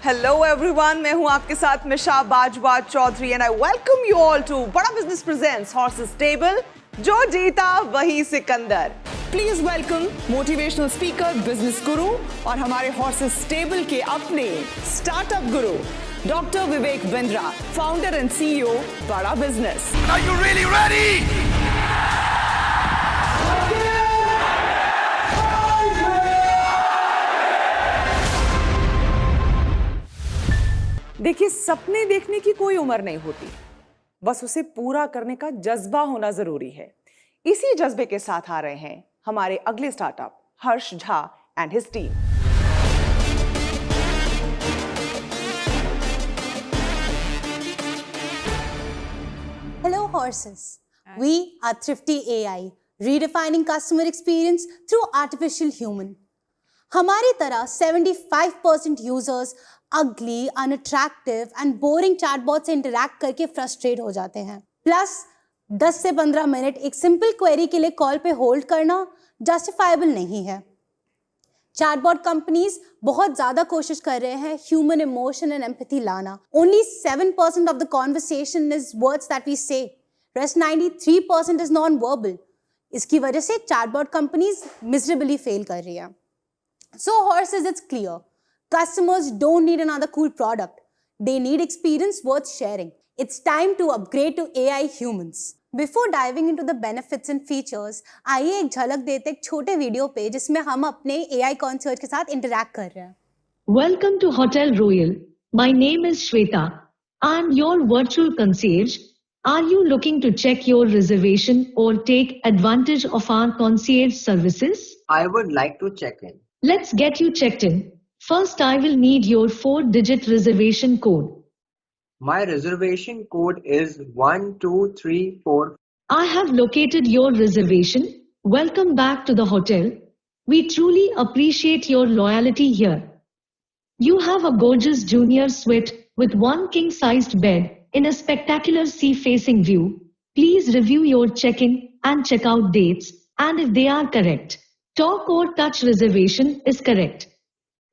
Hello everyone, मैं हूं आपके साथ Misha Bajwa Chaudhary and I welcome you all to Bada business presents horses table, जो जीता वही सिकंदर। Please welcome motivational speaker, business guru और हमारे हॉर्सेस टेबल के अपने startup guru doctor Vivek Bindra, founder and CEO Bada business. Are you really ready? देखिए, सपने देखने की कोई उम्र नहीं होती, बस उसे पूरा करने का जज्बा होना जरूरी है। इसी जज्बे के साथ आ रहे हैं हमारे अगले startup Harsh Jha and his team. Hello horses. We are Thrifty AI, redefining customer experience through artificial human. हमारी तरह 75% यूजर्स अगली, अनअट्रैक्टिव एंड बोरिंग चैटबॉट से इंटरैक्ट करके फ्रस्ट्रेट हो जाते हैं। प्लस 10 से 15 मिनट एक सिंपल क्वेरी के लिए कॉल पे होल्ड करना जस्टिफाइबल नहीं है। चैटबॉट कंपनीज बहुत ज्यादा कोशिश कर रहे हैं ह्यूमन इमोशन एंड एम्पैथी लाना। Only 7% of the conversation is words that we say. Rest 93% is non-verbal. इसकी वजह से चैटबॉट कंपनीज मिजरेबली फेल कर रही हैं। So horses, it's clear. Customers don't need another cool product. They need experience worth sharing. It's time to upgrade to AI humans. Before diving into the benefits and features, आइए एक झलक देते एक छोटे video पे जिसमें हम अपने AI concierge के साथ इंटरैक्ट कर रहे हैं। Welcome to Hotel Royal. My name is Shweta. I'm your virtual concierge. Are you looking to check your reservation or take advantage of our concierge services? I would like to check in. Let's get you checked in. First, I will need your 4-digit reservation code. My reservation code is 1234. I have located your reservation. Welcome back to the hotel. We truly appreciate your loyalty here. You have a gorgeous junior suite with one king-sized bed in a spectacular sea-facing view. Please review your check-in and check-out dates, and if they are correct, talk or touch reservation is correct.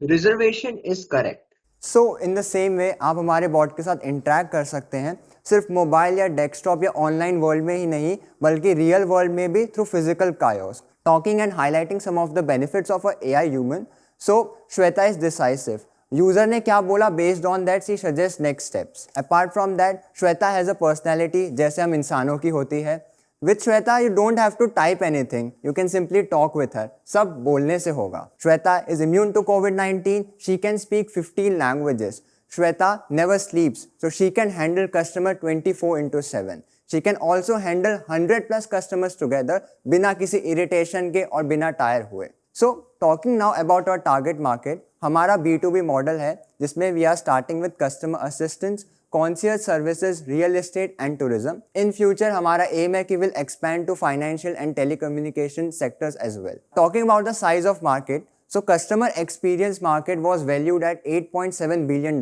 Reservation is correct. So in the same way आप हमारे bot के साथ interact कर सकते हैं, सिर्फ mobile या desktop या ऑनलाइन वर्ल्ड में ही नहीं बल्कि रियल वर्ल्ड में भी through physical kiosks, talking and highlighting some of the benefits of a AI human. So Shweta is decisive. User ने क्या बोला, based on that she suggest next steps. Apart from that, Shweta has a personality जैसे हम इंसानों की होती है। With Shweta, you don't have to type anything. You can simply talk with her. सब बोलने से होगा। Shweta is immune to COVID-19. She can speak 15 languages. Shweta never sleeps, so she can handle customer 24/7. She can also handle 100+ customers together बिना किसी irritation के और बिना tyre हुए। So talking now about our target market, हमारा B2B model है जिसमें we are starting with customer assistance, concierge services, real estate and tourism. In future हमारा aim है कि will expand to financial and telecommunication sectors as well. Talking about the size of market, so customer experience market was valued at $8.7 billion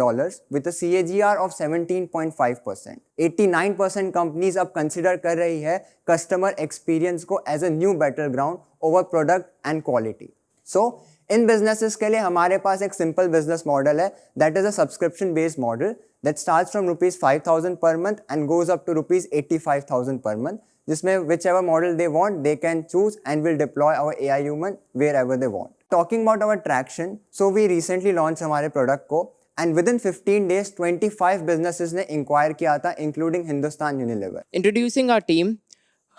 with a CAGR of 17.5%. 89% companies अब consider कर रही है customer experience को as a new battleground over product and quality. So in businesses के लिए हमारे पास एक simple business model है that is a subscription based model that starts from rupees 5,000 per month and goes up to rupees 85,000 per month, जिसमें whichever model they want they can choose and will deploy our AI human wherever they want. Talking about our traction, so we recently launched हमारे product को and within 15 days 25 businesses ने inquire किया था including Hindustan Unilever. Introducing our team,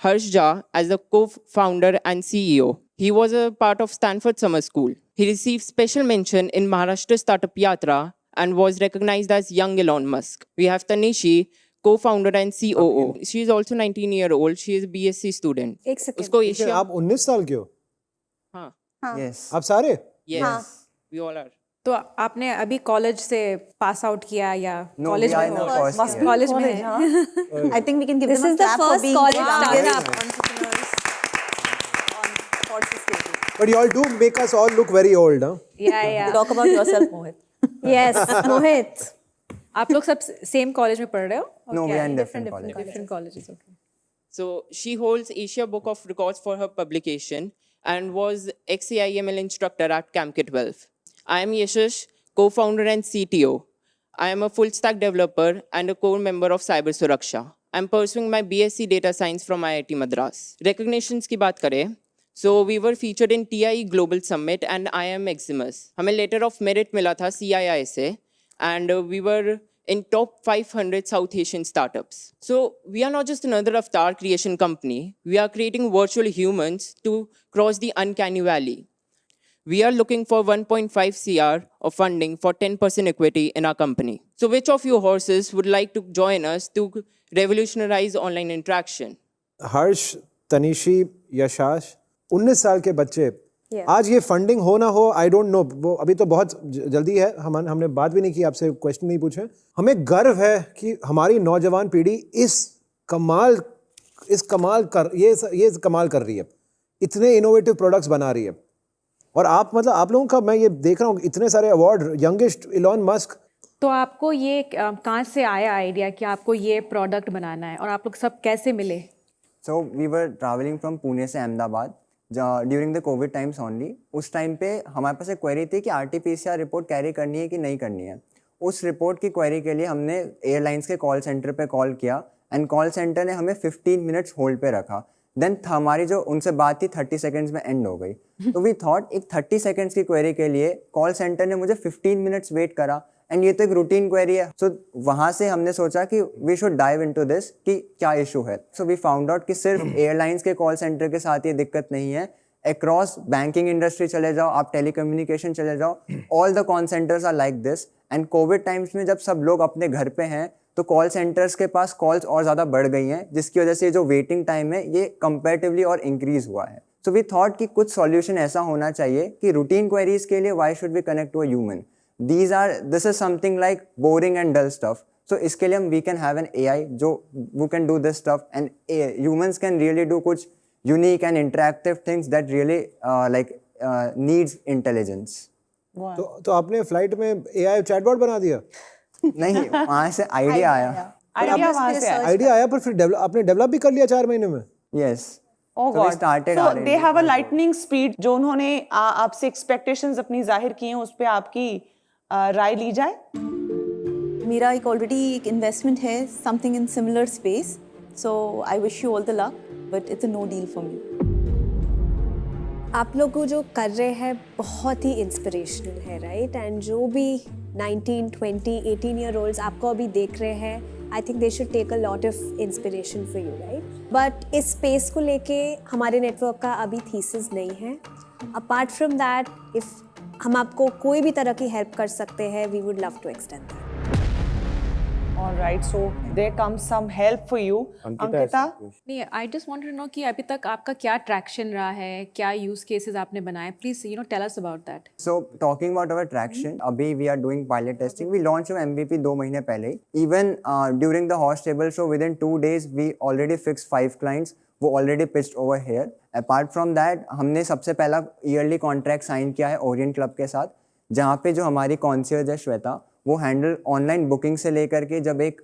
Harsh Jha as the co-founder and CEO. He was a part of Stanford Summer School. He received special mention in Maharashtra Startup Yatra and was recognized as young Elon Musk. We have Tanishi, co-founder and COO. Okay. She is also 19-year-old. She is a BSc student. एक second. उसको Asia आप 19 साल के हो? हाँ Yes. आप सारे? yes we all are. तो आपने अभी कॉलेज से पास आउट किया या No, कॉलेज we are में in our first year. College में है? I think we can give This them is a the clap for first being college startup startup. entrepreneurs on Horses Table. But you all do make us all look very old, huh? या Talk about yourself, Mohit. Yes, मोहित। आप लोग सब same college में पढ़ रहे हो? No, we are in different colleges. Different colleges, okay. So she holds Asia Book of Records for her publication and was ex-AIML instructor at CAMK 12. I am Yashish, co-founder and CTO. I am a full stack developer and a core member of Cyber Suraksha. I'm pursuing my BSc Data Science from IIT Madras. Recognitions की बात करें, so we were featured in TIE Global Summit and IIM Maximus. हमें letter of merit मिला था CII से, and we were in top 500 South Asian startups. So we are not just another avatar creation company. We are creating virtual humans to cross the uncanny valley. We are looking for 1.5 CR of funding for 10% equity in our company. So which of you horses would like to join us to revolutionize online interaction? हर्ष, तनिशी, यशाश, 19 साल के बच्चे, आज ये funding हो ना हो, I don't know, वो अभी तो बहुत जल्दी है, हमने बात भी नहीं की, आपसे क्वेश्चन नहीं पूछे. हमें गर्व है कि हमारी नौजवान पीढ़ी ये कमाल कर रही है, इतने इनोवेटिव प्रोडक्ट्स बना रही है. और आप लोगों का मैं ये देख रहा हूँ, इतने सारे अवार्ड, यंगेस्ट इलॉन मस्क. तो आपको ये कहाँ से आया आइडिया कि आपको ये प्रोडक्ट बनाना है और आप लोग सब कैसे मिले? So we were traveling from Pune से Ahmedabad during the Covid times only. उस टाइम पे हमारे पास एक क्वेरी थी कि RT-PCR रिपोर्ट कैरी करनी है कि नहीं करनी है. उस रिपोर्ट की क्वेरी के लिए हमने एयरलाइंस के कॉल सेंटर पे कॉल किया एंड कॉल सेंटर ने हमें 15 मिनट्स होल्ड पे रखा. देन हमारी जो उनसे बात थी 30 सेकेंड्स में एंड हो गई. तो वी थॉट एक 30 सेकेंड्स की क्वेरी के लिए कॉल सेंटर ने मुझे 15 मिनट्स वेट करा एंड ये तो एक रूटीन क्वेरी है. सो वहाँ से हमने सोचा कि we should dive into this कि क्या इशू है. सो वी फाउंड आउट कि सिर्फ एयरलाइंस के कॉल सेंटर के साथ ये दिक्कत नहीं है. अक्रॉस बैंकिंग इंडस्ट्री चले जाओ, आप टेलीकम्युनिकेशन चले जाओ, all the call centres are like this. And covid times में जब सब लोग अपने घर पे हैं तो कॉल सेंटर्स के पास कॉल्स और ज़्यादा बढ़ गई हैं, जिसकी वजह से जो वेटिंग टाइम है ये कंपैरेटिवली और इंक्रीज हुआ है. सो वी थॉट कि कुछ सॉल्यूशन ऐसा होना चाहिए कि रूटीन क्वेरीज के लिए why should we connect to a human. This is something like boring and dull stuff. So इसके लिए हम we can have an AI जो वो can do this stuff and humans can really do कुछ unique and interactive things that really like needs intelligence. तो आपने flight में AI chatbot बना दिया? नहीं, वहाँ से आइडिया आया. आइडिया आया पर फिर आपने डेवलप भी कर लिया 4 महीने में? Yes. Oh So we God. started So R&D. they have a lightning speed. जो उन्होंने आपसे expectations अपनी जाहिर की हैं, उस पे आपकी राय ली जाए. मेरा एक ऑलरेडी एक इन्वेस्टमेंट है something in similar space, so I wish you all the luck, but it's a no deal for me. आप लोग जो कर रहे हैं बहुत ही इंस्पिरेशनल है, राइट? एंड जो भी 19, 20, 18 ईयर ओल्ड्स आपको अभी देख रहे हैं, I think they should take a lot of inspiration for you, right? But इस स्पेस को लेके हमारे नेटवर्क का अभी थीसिस नहीं है. अपार्ट फ्रॉम दैट, इफ हम आपको कोई भी तरह की हेल्प कर सकते हैं, we would love to extend that. All right, so there comes some help for you. Ankita? नहीं, I just want to know कि अभी तक आपका क्या ट्रैक्शन रहा है, क्या यूज केसेस आपने बनाए. Please tell us about that. So talking about our traction, अभी we are doing pilot testing. We launched our MVP 2 महीने पहले. Even during the horse table show, within 2 days we already fixed 5 clients. वो already pitched over here. Apart from that, हमने सबसे पहला yearly contract sign किया है orient club के साथ, जहाँ पे जो हमारी कॉन्सियर्ज है श्वेता, वो हैंडल ऑनलाइन बुकिंग से लेकर के जब एक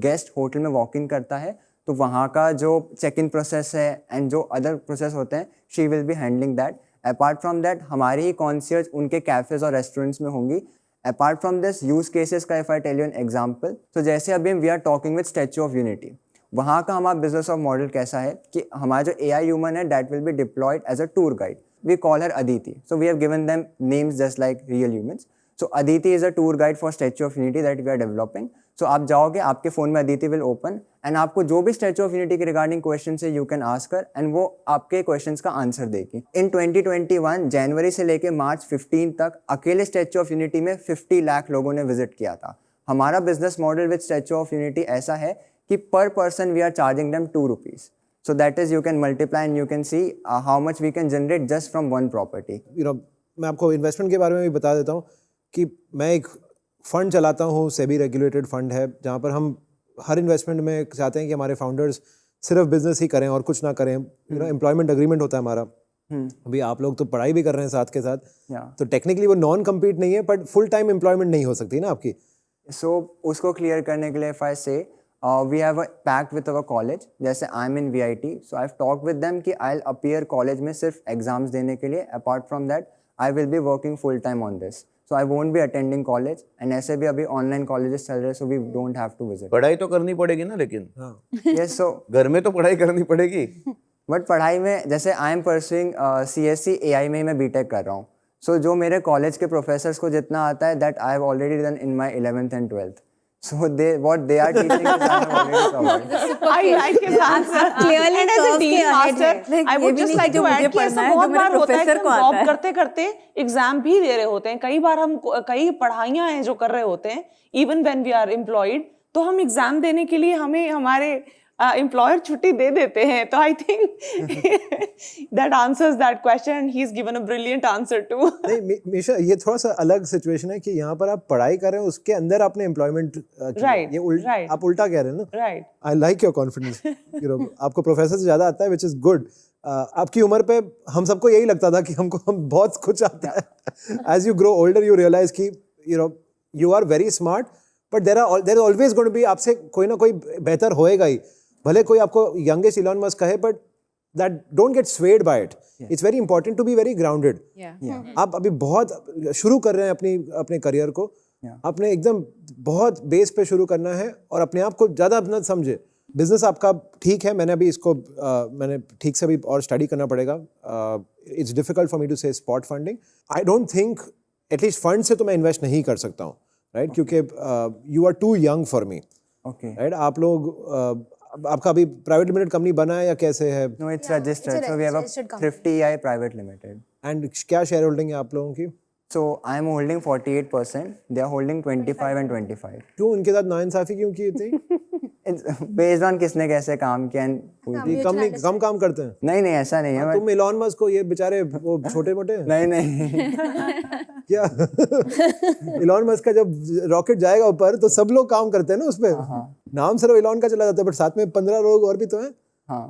गेस्ट होटल में वॉक इन करता है तो वहाँ का जो चेक इन प्रोसेस है एंड जो अदर प्रोसेस होते हैं, she will be handling that. Apart from that हमारी ही कॉन्सियर्ज उनके कैफ़ेज और रेस्टोरेंट्स में होंगी. Apart from this use cases का if I tell you an example, तो जैसे अभी we are talking with Statue of Unity, वहाँ का हमारा बिजनेस ऑफ मॉडल कैसा है कि हमारा जो AI ह्यूमन है that will be deployed as a tour guide. We call her Aditi. So we have given them names just like real humans. So Aditi is a tour guide for Statue of Unity that we are developing. So आप जाओगे, आपके phone में Aditi will open and आपको जो भी Statue of Unity के regarding questions है, you can ask her and वो आपके questions का answer देगी. In 2021 जनवरी से लेके मार्च 15 तक अकेले Statue of Unity में 50 लाख लोगों ने visit किया था. हमारा business model with Statue of Unity ऐसा है कि per person we are charging them 2 rupees. So that is you can multiply and you can see how much we can generate just from one property. मैं आपको investment के बारे में भी बता देता हूँ कि मैं एक फ़ंड चलाता हूँ, सेबी रेगुलेटेड फ़ंड है, जहाँ पर हम हर इन्वेस्टमेंट में चाहते हैं कि हमारे फाउंडर्स सिर्फ बिजनेस ही करें और कुछ ना करें. एम्प्लॉयमेंट अग्रीमेंट होता है हमारा. अभी आप लोग तो पढ़ाई भी कर रहे हैं साथ के साथ, तो टेक्निकली वो नॉन कम्पीट नहीं है, बट फुल टाइम एम्प्लॉयमेंट नहीं हो सकती ना आपकी. सो उसको क्लियर करने के लिए if I say we have a pact with our college. जैसे I am in VIT, so I have talk with them कि आई विल अपीयर कॉलेज में सिर्फ एग्जाम्स देने के लिए. Apart from that I will be working full time on this. so I won't be attending college, and ऐसे भी अभी online colleges चल रहे हैं, so we don't have to visit. पढ़ाई तो करनी पड़ेगी ना, लेकिन Yes, so घर में तो पढ़ाई करनी पड़ेगी. बट पढ़ाई में जैसे I am pursuing CSC AI में ही मैं बीटेक कर रहा हूँ. सो जो मेरे कॉलेज के प्रोफेसर्स को जितना आता है that I have already done in my 11th and 12th. So what they are teaching is I have already covered. I like his answer. Clearly And as a curve dean के ahead master, है. Like, I ये would भी just नहीं like कि to जो add मुझे कि ऐसा पढ़ना है, बहुत जो मेरे बार होता है कि professor को हम आता जॉब है. करते करते एग्जाम भी दे रहे होते हैं. कई बार हम कई पढ़ाइयाँ हैं जो कर रहे होते हैं even when we are employed, तो हम एग्जाम देने के लिए हमें हमारे एम्प्लॉयर छुट्टी दे देते हैं. तो I think that answers that question and he is given a brilliant answer too. नहीं मीशा, ये थोड़ा सा अलग सिचुएशन है कि यहाँ पर आप पढ़ाई कर रहे हैं, उसके अंदर आपने एम्प्लॉयमेंट Right, ये right. आप उल्टा कह रहे हैं ना. Right. I like your confidence. आपको प्रोफेसर से ज़्यादा आता है, विच इज़ गुड. आपकी उम्र पे हम सबको यही लगता था कि हम बहुत कुछ आता है. As you grow older you realize कि you are very smart, but there is always going to be, आपसे कोई ना कोई बेहतर होएगा ही. भले कोई आपको यंगेस्ट इलॉन मस्क कहे, but that don't get swayed by it. It's very important to be very grounded. आप अभी बहुत शुरू कर रहे हैं अपने करियर को. आपने एकदम बहुत बेस पे शुरू करना है और अपने आप को ज़्यादा अपना समझे. बिजनेस आपका ठीक है, मैंने अभी इसको मैंने ठीक से भी और स्टडी करना पड़ेगा. It's difficult for me to say spot funding. I don't think, at least fund से तो मैं इन्वेस्ट नहीं कर सकता हूँ, राइट? क्योंकि you are too young for me, right? आप लोग आपका अभी प्राइवेट लिमिटेड कंपनी बना है या कैसे है? No, it's registered. So we have a Thrifty AI Private Limited. And क्या शेयर होल्डिंग है आप लोगों की? So I am holding 48%. They are holding 25 and 25. क्यों उनके साथ नाइंसाफी क्यों की थी? It's based on किसने कैसे काम किया and कम काम करते हैं? नहीं ऐसा नहीं है. तुम इलॉन मस्क को, ये बेचारे वो छोटे मोटे नहीं क्या? इलॉन मस्क का जब रॉकेट जाएगा ऊपर तो सब लोग काम करते हैं ना उस पर. नाम सिर्फ इलॉन का चला जाता है, बट साथ में 15 लोग और भी तो हैं.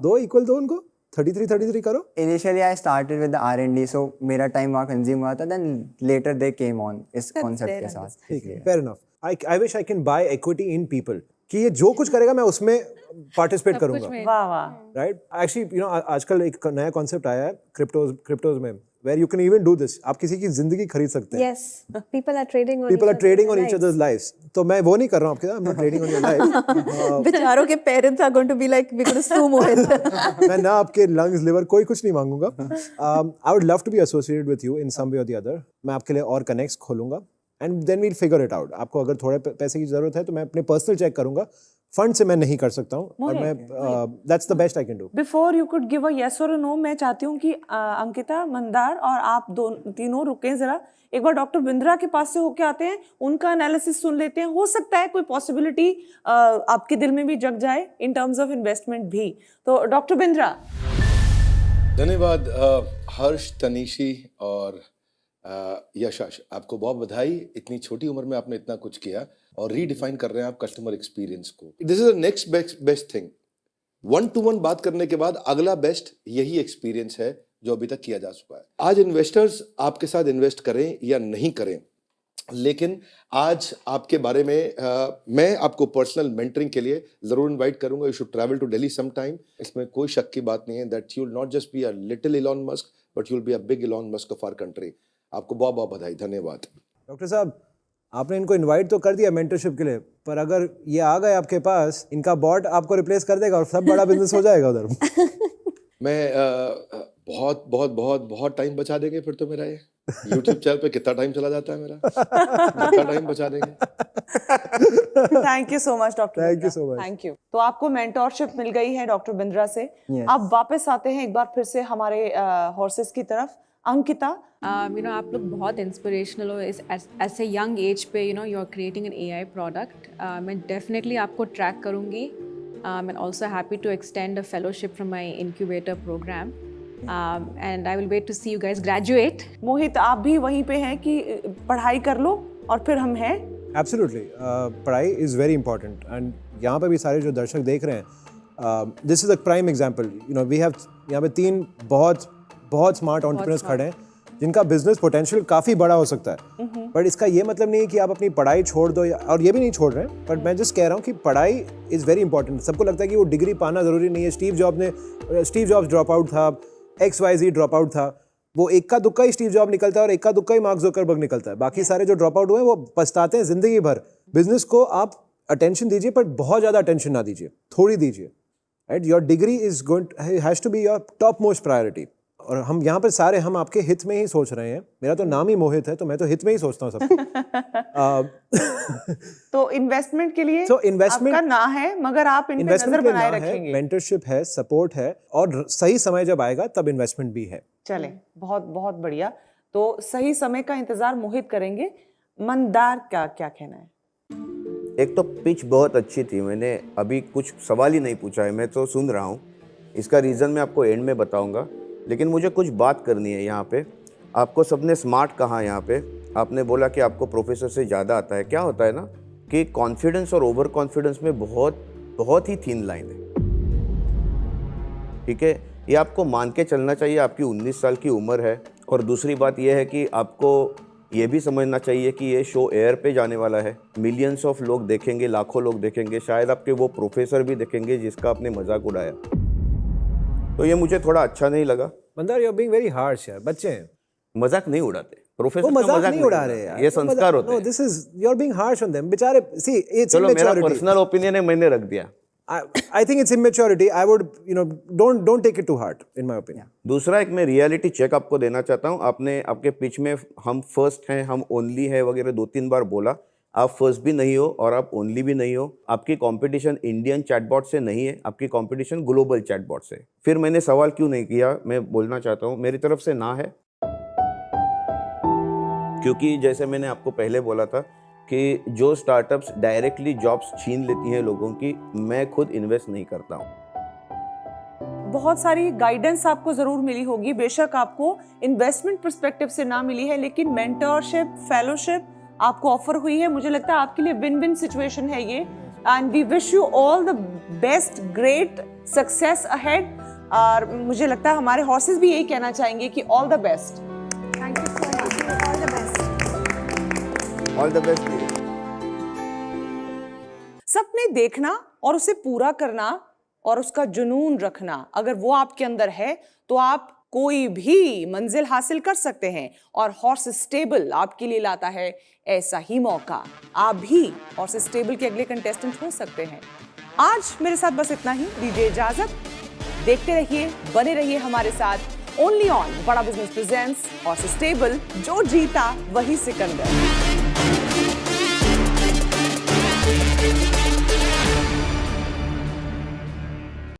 दो इक्वल दो उनको. 33 करो. Initially I started with the R&D, so मेरा टाइम वहाँ कंज्यूम हुआ था. Then later they came on इस कॉन्सेप्ट के साथ. ठीक है, fair enough. I wish I can buy equity in people. कि ये जो कुछ करेगा मैं उसमें पार्टिसिपेट करूंगा. वाह वाह. राइट? एक्चुअली आजकल एक नया कॉन्सेप्ट आया है क्रिप्टोज में, where you can even do this. आप किसी की जिंदगी खरीद सकते हैं. Yes, people are trading on each other's lives. तो मैं वो नहीं कर रहा हूँ आपके साथ. I'm not trading on your life. बेचारों के parents are going to be like, we're going to sue Mohit. मैं ना आपके lungs, liver कोई कुछ नहीं मांगूंगा. I would love to be associated with you in some way or the other. मैं आपके लिए और connects खोलूंगा. And then we'll figure it out. आपको अगर थोड़े पैसे की जरूरत है तो मैं अपने पर्सनल चेक करूंगा. फंड से मैं नहीं कर सकता हूँ और मैं that's the best I can do. Before you could give a yes or a no, मैं चाहती हूँ कि अंकिता, मंदार और आप तीनों रुकें जरा. एक बार डॉक्टर बिंद्रा के पास से होके आते हैं, उनका एनालिसिस सुन लेते हैं. हो सकता है कोई पॉसिबिलिटी आपके दिल में भी जग जाए इन टर्म्स ऑफ इन्वेस्टमेंट भी. तो डॉक्टर बिंद्रा. धन्यवाद हर्ष, तनीशी और यशाश, आपको बहुत बधाई. इतनी छोटी उम्र में आपने इतना कुछ किया और रीडिफाइन कर रहे हैं आप कस्टमर एक्सपीरियंस को. This is the next best thing. 1-to-1 बात करने के बाद अगला बेस्ट यही एक्सपीरियंस है जो अभी तक किया जा चुका है. आज इन्वेस्टर्स आपके साथ इन्वेस्ट करें या नहीं करें, लेकिन आज आपके बारे में मैं आपको पर्सनल मेंटरिंग के लिए जरूर इनवाइट करूंगा. You should travel to Delhi some time. इसमें कोई शक की बात नहीं है that you will not just be a little Elon Musk, but you will be a big Elon Musk of our country. आपको बहुत बहुत बधाई. धन्यवाद. डॉक्टर साहब, आपने इनको इनवाइट तो कर दिया मेंटरशिप के लिए, पर अगर ये आ गए आपके पास, इनका बॉट आपको रिप्लेस कर देगा और सब बड़ा बिजनेस हो जाएगा उधर. मैं बहुत बहुत बहुत बहुत टाइम बचा देंगे फिर तो मेरा ये YouTube चैनल पे कितना टाइम चला जाता है मेरा. कितना टाइम बचा देंगे. Thank you so much doctor. Thank you so much. Thank you. तो आपको मेंटोरशिप मिल गई है डॉक्टर बिंद्रा से. अब वापस आते हैं एक बार फिर से हमारे हॉर्सेस की तरफ. अंकिता, आप लोग बहुत इंस्पिरेशनल हो ऐसे यंग एज पे. You are creating an AI product. मैं डेफिनेटली आपको ट्रैक करूँगी. I'm also happy to extend a fellowship from my incubator program. And I will wait to see you guys graduate. मोहित, आप भी वहीं पे हैं कि पढ़ाई कर लो और फिर हम हैं. Absolutely. पढ़ाई is very important. And यहाँ पे भी सारे जो दर्शक देख रहे हैं, this is a prime example. We have यहाँ पे 3 बहुत स्मार्ट एंटरप्रेन्योर्स खड़े हैं जिनका बिजनेस पोटेंशियल काफ़ी बड़ा हो सकता है. बट इसका ये मतलब नहीं है कि आप अपनी पढ़ाई छोड़ दो, और ये भी नहीं छोड़ रहे हैं. बट मैं जस्ट कह रहा हूँ कि पढ़ाई इज़ वेरी इंपॉर्टेंट. सबको लगता है कि वो डिग्री पाना ज़रूरी नहीं है. स्टीव जॉब्स ड्रॉप आउट था, XYZ ड्रॉप आउट था. वो इक्का दुक्का ही स्टीव जॉब निकलता है और इक्का दुक्का ही मार्क जुकरबर्ग निकलता है। बाकी सारे जो ड्रॉप आउट हुए हैं वो पछताते हैं जिंदगी भर। बिजनेस को आप अटेंशन दीजिए, पर बहुत ज़्यादा अटेंशन ना दीजिए, थोड़ी दीजिए, right. Your degree is going has to be your top most priority. और हम यहाँ पर सारे हम आपके हित में ही सोच रहे हैं। मेरा तो नाम ही मोहित है, तो मैं तो हित में ही सोचता हूँ सबको। तो इन्वेस्टमेंट के लिए तो इन्वेस्टमेंट आपका ना है, मगर आप इन पे नजर बनाए रखेंगे। मेंटरशिप है, सपोर्ट है, और सही समय जब आएगा तब इन्वेस्टमेंट भी है। चले, बहुत बहुत बढ़िया। तो सही समय का इंतजार मोहित करेंगे। मंदार का क्या कहना है? एक तो पिच बहुत अच्छी थी, मैंने अभी कुछ सवाल ही नहीं पूछा है, मैं तो सुन रहा हूँ। इसका रीज़न मैं आपको एंड में बताऊँगा, लेकिन मुझे कुछ बात करनी है यहाँ पे। आपको सबने स्मार्ट कहा यहाँ पे, आपने बोला कि आपको प्रोफेसर से ज़्यादा आता है। क्या होता है ना कि कॉन्फिडेंस और ओवर कॉन्फिडेंस में बहुत ही थिन लाइन है, ठीक है। ये आपको मान के चलना चाहिए। आपकी 19 साल की उम्र है, और दूसरी बात यह है कि आपको ये भी समझना चाहिए कि ये शो एयर पे जाने वाला है। मिलियंस ऑफ लोग देखेंगे, लाखों लोग देखेंगे, शायद आपके वो प्रोफेसर भी देखेंगे जिसका आपने मजाक उड़ाया। तो ये मुझे थोड़ा अच्छा नहीं लगा। Mandar, you are being very harsh यार। बच्चे हैं, मजाक नहीं उड़ाते प्रोफेसर, वो मजाक नहीं उड़ा रहे यार, ये संस्कार होते हैं। This is you are being harsh on them बेचारे। सी इट्स चलो, मेरा पर्सनल ओपिनियन है, मैंने रख दिया। I think it's immaturity. I would, don't take it to heart, in my opinion. दूसरा, एक मैं रियलिटी चेक आपको देना चाहता हूँ। आपने आपके पिच में हम फर्स्ट हैं, हम ओनली है वगैरह 2-3 बार बोला। आप फर्स्ट भी नहीं हो और आप ओनली भी नहीं हो। आपकी कंपटीशन इंडियन चैटबॉट से नहीं है, आपकी कंपटीशन ग्लोबल चैटबॉट से। फिर मैंने सवाल क्यों नहीं किया, मैं बोलना चाहता हूँ, मेरी तरफ से ना है, क्योंकि जैसे मैंने आपको पहले बोला था कि जो स्टार्टअप्स डायरेक्टली जॉब्स छीन लेती हैं लोगों की, मैं खुद इन्वेस्ट नहीं करता हूँ। बहुत सारी गाइडेंस आपको जरूर मिली होगी, बेशक आपको इन्वेस्टमेंट पर्सपेक्टिव से ना मिली है, लेकिन मेंटरशिप, फेलोशिप आपको ऑफर हुई है। मुझे लगता है आपके लिए विन विन सिचुएशन है ये। And we wish you all the best, great success ahead. और मुझे लगता है हमारे हॉर्सेस भी यही कहना चाहेंगे कि all the best. Thank you so much, all the best. All the best. सपने देखना और उसे पूरा करना और उसका जुनून रखना, अगर वो आपके अंदर है तो आप कोई भी मंजिल हासिल कर सकते हैं। और हॉर्स स्टेबल आपके लिए लाता है ऐसा ही मौका। आप भी हॉर्स स्टेबल के अगले कंटेस्टेंट हो सकते हैं। आज मेरे साथ बस इतना ही, दीजिए इजाजत। देखते रहिए, बने रहिए हमारे साथ, ओनली ऑन बड़ा बिजनेस प्रेजेंट्स हॉर्स स्टेबल। जो जीता वही सिकंदर।